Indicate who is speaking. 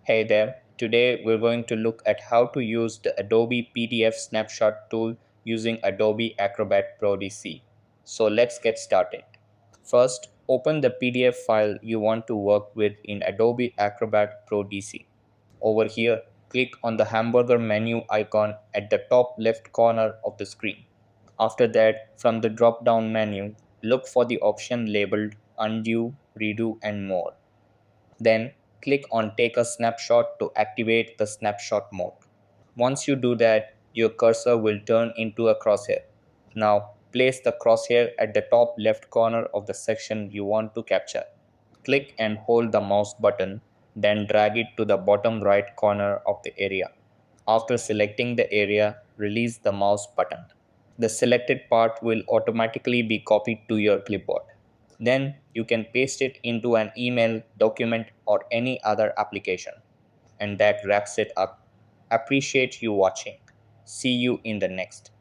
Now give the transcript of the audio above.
Speaker 1: Hey there, today we're going to look at how to use the Adobe PDF Snapshot Tool using Adobe Acrobat Pro DC. So let's get started. First, open the PDF file you want to work with in Adobe Acrobat Pro DC. Over here, click on the hamburger menu icon at the top left corner of the screen. After that, from the drop-down menu, look for the option labeled Undo, Redo, and More. Then click on Take a Snapshot to activate the snapshot mode. Once you do that, your cursor will turn into a crosshair. Now place the crosshair at the top left corner of the section you want to capture. Click and hold the mouse button, then drag it to the bottom right corner of the area. After selecting the area, release the mouse button. The selected part will automatically be copied to your clipboard. Then you can paste it into an email, document, or any other application. And that wraps it up. Appreciate you watching. See you in the next.